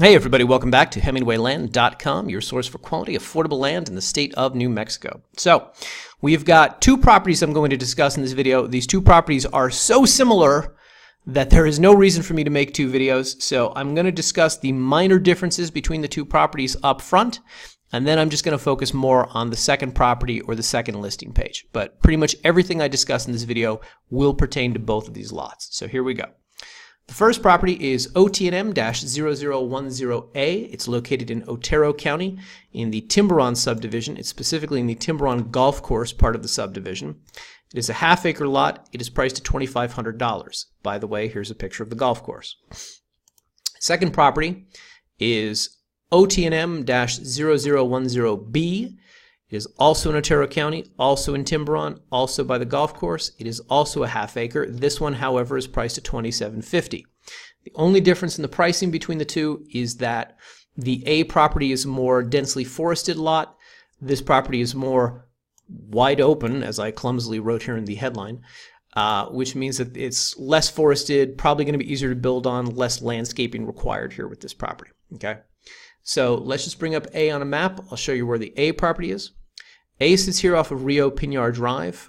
Hey everybody, welcome back to HemingwayLand.com, your source for quality, affordable land in the state of New Mexico. So, we've got two properties I'm going to discuss in this video. These two properties are so similar that there is no reason for me to make two videos. So, I'm going to discuss the minor differences between the two properties up front, and then I'm just going to focus more on the second property or the second listing page. But pretty much everything I discuss in this video will pertain to both of these lots. So, here we go. The first property is OTNM-0010A. It's located in Otero County in the Timberon subdivision. It's specifically in the Timberon Golf Course part of the subdivision. It is a half-acre lot. It is priced at $2,500. By the way, here's a picture of the golf course. Second property is OTNM-0010B. It is also in Otero County, also in Timberon, also by the golf course. It is also a half acre. This one, however, is priced at $2,750. The only difference in the pricing between the two is that the A property is a more densely forested lot. This property is more wide open, as I clumsily wrote here in the headline, which means that it's less forested, probably going to be easier to build on, less landscaping required here with this property. Okay, so let's just bring up A on a map. I'll show you where the A property is. A sits here off of Rio Pinar Drive.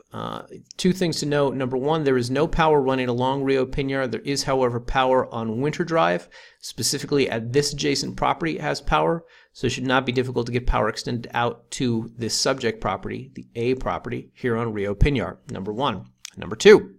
Two things to note. Number one, there is no power running along Rio Pinar. There is, however, power on Winter Drive. Specifically at this adjacent property, it has power, so it should not be difficult to get power extended out to this subject property, the A property, here on Rio Pinar, number one. Number two,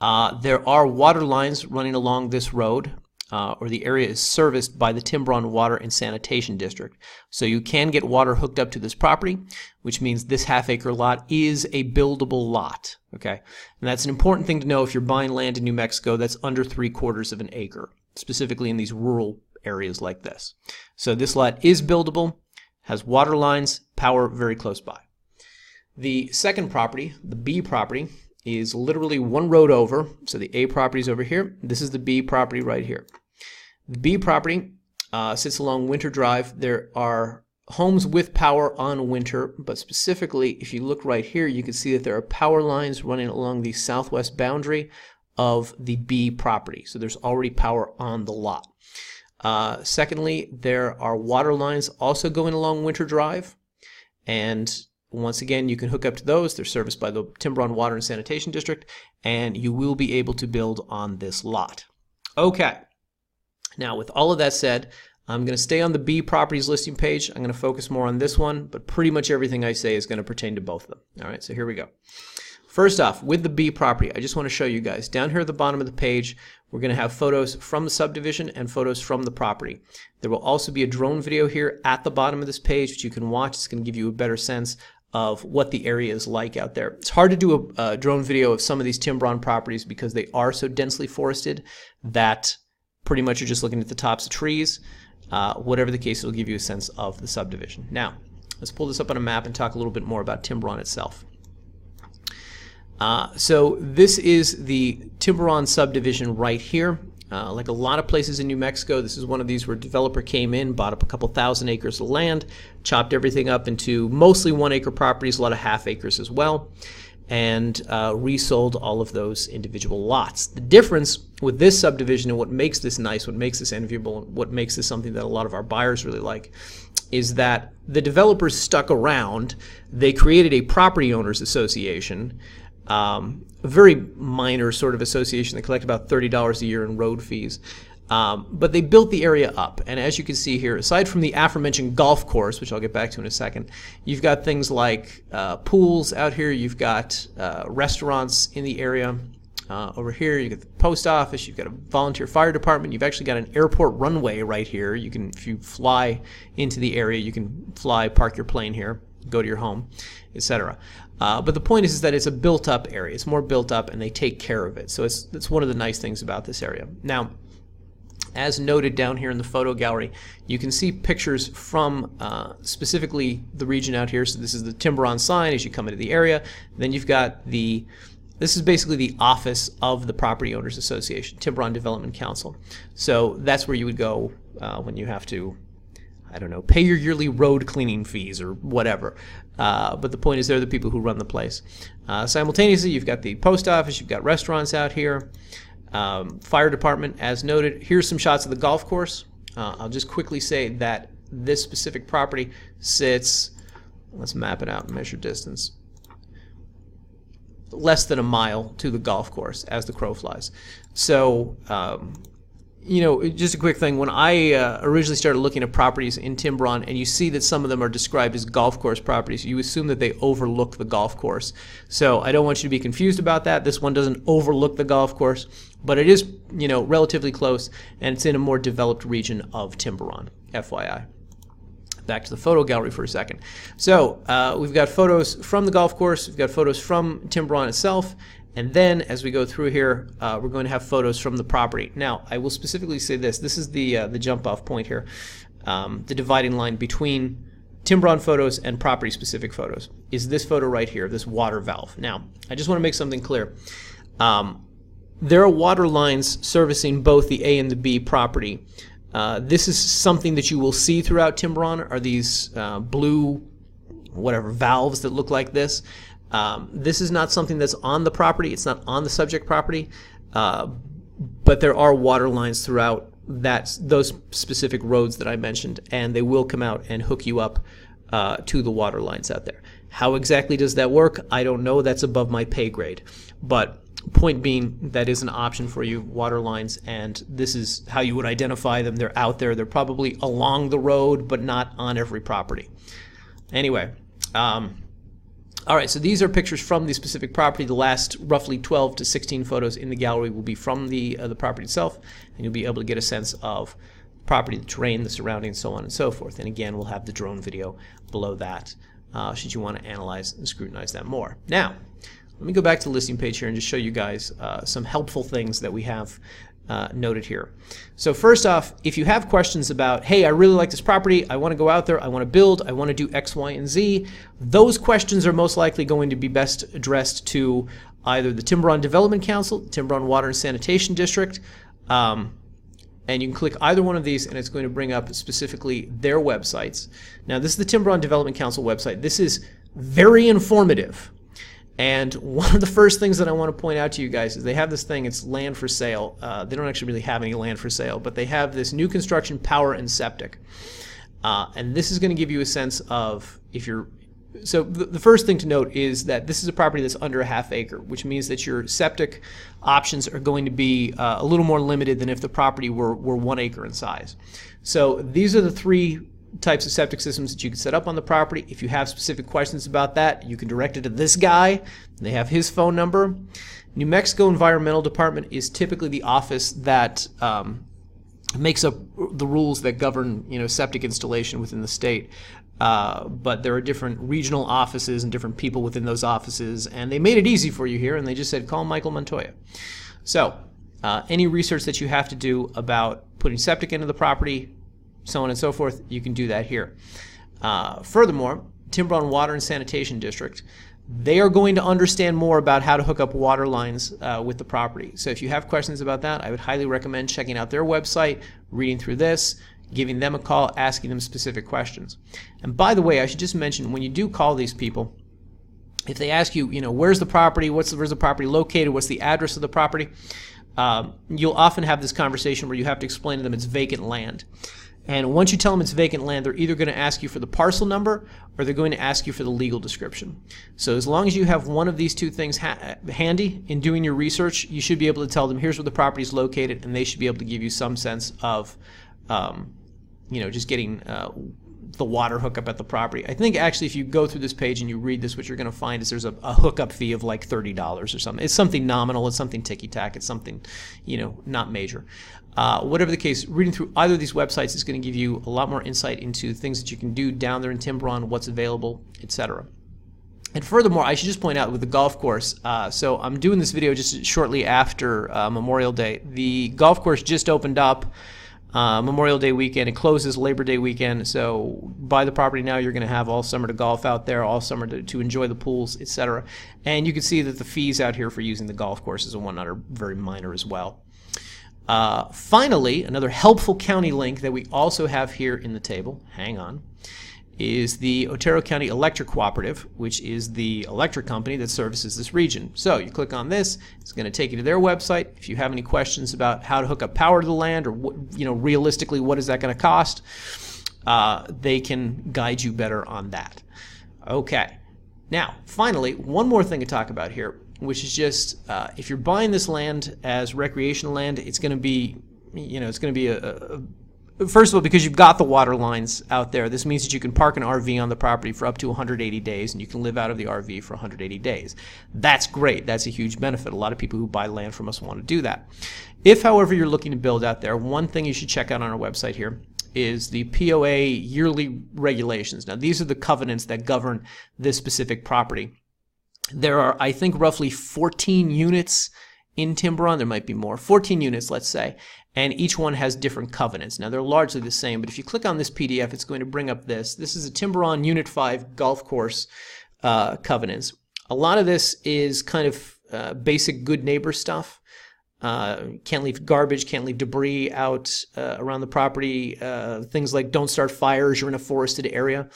there are water lines running along this road. Or the area is serviced by the Timberon Water and Sanitation District. So you can get water hooked up to this property, which means this half-acre lot is a buildable lot. Okay, and that's an important thing to know if you're buying land in New Mexico that's under 3/4 of an acre, specifically in these rural areas like this. So this lot is buildable, has water lines, power very close by. The second property, the B property, is literally one road over. So the A property is over here. This is the B property right here. The B property sits along Winter Drive. There are homes with power on Winter, but specifically, if you look right here, you can see that there are power lines running along the southwest boundary of the B property. So there's already power on the lot. Secondly, there are water lines also going along Winter Drive, and once again, you can hook up to those. They're serviced by the Timberon Water and Sanitation District, and you will be able to build on this lot. Okay. Now, with all of that said, I'm going to stay on the B properties listing page. I'm going to focus more on this one, but pretty much everything I say is going to pertain to both of them. All right, so here we go. First off, with the B property, I just want to show you guys. Down here at the bottom of the page, we're going to have photos from the subdivision and photos from the property. There will also be a drone video here at the bottom of this page, which you can watch. It's going to give you a better sense of what the area is like out there. It's hard to do a drone video of some of these Timberon properties because they are so densely forested that pretty much you're just looking at the tops of trees. Whatever the case, it'll give you a sense of the subdivision. Now, let's pull this up on a map and talk a little bit more about Timberon itself. So this is the Timberon subdivision right here. Like a lot of places in New Mexico, this is one of these where a developer came in, bought up a couple thousand acres of land, chopped everything up into mostly 1 acre properties, a lot of half acres as well, and resold all of those individual lots. The difference with this subdivision and what makes this nice, what makes this enviable, and what makes this something that a lot of our buyers really like, is that the developers stuck around. They created a property owners association, a very minor sort of association. They collect about $30 a year in road fees. But they built the area up, and as you can see here, aside from the aforementioned golf course, which I'll get back to in a second, you've got things like pools out here, you've got restaurants in the area. Over here, you've got the post office, you've got a volunteer fire department, you've actually got an airport runway right here. You can, if you fly into the area, you can fly, park your plane here, go to your home, etc. But the point is that it's a built-up area. It's more built up, and they take care of it. So it's one of the nice things about this area. Now, as noted down here in the photo gallery, you can see pictures from specifically the region out here. So this is the Timberon sign as you come into the area. Then you've got this is basically the office of the Property Owners Association, Timberon Development Council. So that's where you would go when you have to, I don't know, pay your yearly road cleaning fees or whatever. But the point is they're the people who run the place. Simultaneously, you've got the post office, you've got restaurants out here. Fire department, as noted. Here's some shots of the golf course. I'll just quickly say that this specific property sits, let's map it out and measure distance, less than a mile to the golf course as the crow flies. So, you know, just a quick thing, when I originally started looking at properties in Timberon, and you see that some of them are described as golf course properties, you assume that they overlook the golf course. So I don't want you to be confused about that. This one doesn't overlook the golf course, but it is, you know, relatively close, and it's in a more developed region of Timberon, FYI. Back to the photo gallery for a second. So we've got photos from the golf course, we've got photos from Timberon itself, and then as we go through here, we're going to have photos from the property. Now, I will specifically say this. This is the jump-off point here, the dividing line between Timberon photos and property-specific photos, is this photo right here, this water valve. Now, I just want to make something clear. There are water lines servicing both the A and the B property. This is something that you will see throughout Timberon, are these blue, whatever, valves that look like this. This is not something that's on the property. It's not on the subject property, but there are water lines throughout those specific roads that I mentioned, and they will come out and hook you up to the water lines out there. How exactly does that work? I don't know. That's above my pay grade. But point being, that is an option for you, water lines, and this is how you would identify them. They're out there. They're probably along the road, but not on every property. Anyway, all right, so these are pictures from the specific property. The last roughly 12 to 16 photos in the gallery will be from the property itself, and you'll be able to get a sense of property, the terrain, the surroundings, so on and so forth. And again, we'll have the drone video below that should you want to analyze and scrutinize that more. Now, let me go back to the listing page here and just show you guys some helpful things that we have noted here. So first off, if you have questions about, hey, I really like this property, I want to go out there, I want to build, I want to do X, Y, and Z, those questions are most likely going to be best addressed to either the Timberon Development Council, Timberon Water and Sanitation District, and you can click either one of these and it's going to bring up specifically their websites. Now, this is the Timberon Development Council website. This is very informative. And one of the first things that I want to point out to you guys is they have this thing, it's land for sale. They don't actually really have any land for sale, but they have this new construction power and septic. And this is going to give you a sense of if you're... So the first thing to note is that this is a property that's under a ½ acre, which means that your septic options are going to be a little more limited than if the property were 1 acre in size. So these are the three types of septic systems that you can set up on the property. If you have specific questions about that, you can direct it to this guy. They have his phone number. New Mexico Environmental Department is typically the office that makes up the rules that govern, you know, septic installation within the state. But there are different regional offices and different people within those offices, and they made it easy for you here, and they just said, call Michael Montoya. So any research that you have to do about putting septic into the property, so on and so forth, you can do that here. Furthermore, Timberon Water and Sanitation District, they are going to understand more about how to hook up water lines with the property. So if you have questions about that, I would highly recommend checking out their website, reading through this, giving them a call, asking them specific questions. And by the way, I should just mention, when you do call these people, if they ask you, you know, where's the property, where's the property located, what's the address of the property, you'll often have this conversation where you have to explain to them it's vacant land. And once you tell them it's vacant land, they're either going to ask you for the parcel number or they're going to ask you for the legal description. So as long as you have one of these two things handy in doing your research, you should be able to tell them here's where the property is located, and they should be able to give you some sense of, you know, just getting the water hookup at the property. I think actually if you go through this page and you read this, what you're going to find is there's a hookup fee of like $30 or something. It's something nominal. It's something ticky-tack. It's something, you know, not major. Whatever the case, reading through either of these websites is going to give you a lot more insight into things that you can do down there in Timberon, what's available, etc. And furthermore, I should just point out with the golf course, so I'm doing this video just shortly after Memorial Day. The golf course just opened up Memorial Day weekend. It closes Labor Day weekend, so buy the property now. You're going to have all summer to golf out there, all summer to enjoy the pools, etc. And you can see that the fees out here for using the golf courses and whatnot are very minor as well. Finally, another helpful county link that we also have here in the table, hang on, is the Otero County Electric Cooperative, which is the electric company that services this region. So you click on this, it's going to take you to their website. If you have any questions about how to hook up power to the land, or realistically what is that going to cost, they can guide you better on that. Okay. Now, finally, one more thing to talk about here, which is just if you're buying this land as recreational land, it's going to be, first of all, because you've got the water lines out there, this means that you can park an RV on the property for up to 180 days, and you can live out of the RV for 180 days. That's great. That's a huge benefit. A lot of people who buy land from us want to do that. If, however, you're looking to build out there, one thing you should check out on our website here is the Poa Yearly Regulations. Now, these are the covenants that govern this specific property. There are, I think, roughly 14 units in Timberon. There might be more. 14 units, let's say. And each one has different covenants. Now, they're largely the same, but if you click on this PDF, it's going to bring up this. This is a Timberon Unit 5 golf course covenants. A lot of this is kind of basic good neighbor stuff. Can't leave garbage, can't leave debris out around the property. Things like don't start fires, you're in a forested area.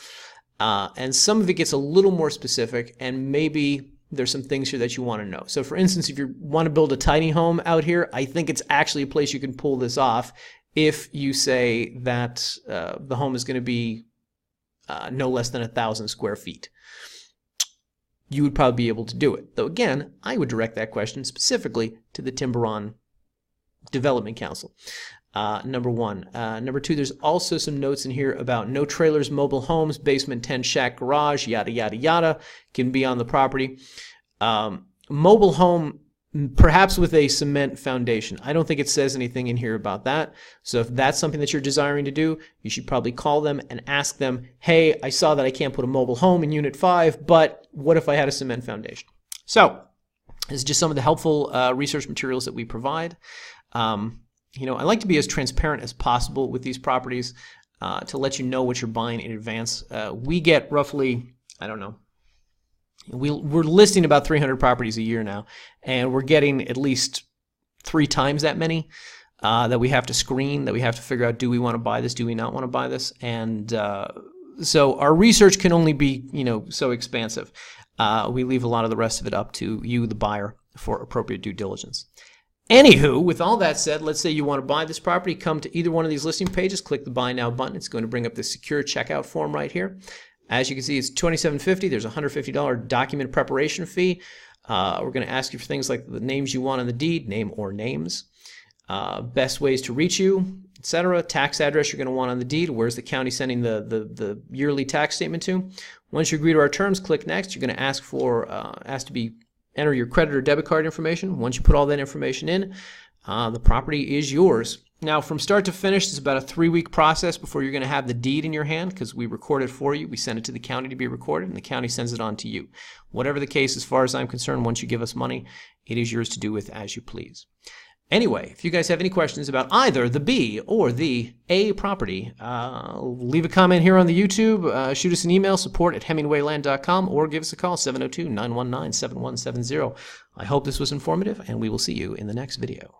And some of it gets a little more specific, and maybe there's some things here that you want to know. So for instance, if you want to build a tiny home out here, I think it's actually a place you can pull this off if you say that the home is going to be no less than 1,000 square feet. You would probably be able to do it. Though again, I would direct that question specifically to the Timberon Development Council. Number one. Number two, there's also some notes in here about no trailers, mobile homes, basement, tent, shack, garage, yada, yada, yada, can be on the property. Mobile home, perhaps with a cement foundation. I don't think it says anything in here about that. So if that's something that you're desiring to do, you should probably call them and ask them, hey, I saw that I can't put a mobile home in Unit 5, but what if I had a cement foundation? So this is just some of the helpful research materials that we provide. I like to be as transparent as possible with these properties to let you know what you're buying in advance. We get roughly, I don't know, we're listing about 300 properties a year now, and we're getting at least 3 times that many that we have to screen, that we have to figure out, do we want to buy this, do we not want to buy this? And so our research can only be, so expansive. We leave a lot of the rest of it up to you, the buyer, for appropriate due diligence. Anywho, with all that said, let's say you want to buy this property, come to either one of these listing pages, click the Buy Now button. It's going to bring up the secure checkout form right here. As you can see, it's $27.50. There's a $150 document preparation fee. We're going to ask you for things like the names you want on the deed, name or names, best ways to reach you, etc. Tax address you're going to want on the deed. Where's the county sending the yearly tax statement to? Once you agree to our terms, click Next. You're going to ask to enter your credit or debit card information. Once you put all that information in, the property is yours. Now, from start to finish, it's about a 3-week process before you're going to have the deed in your hand, because we record it for you. We send it to the county to be recorded, and the county sends it on to you. Whatever the case, as far as I'm concerned, once you give us money, it is yours to do with as you please. Anyway, if you guys have any questions about either the B or the A property, leave a comment here on the YouTube, shoot us an email, support@hemingwayland.com, or give us a call, 702-919-7170. I hope this was informative, and we will see you in the next video.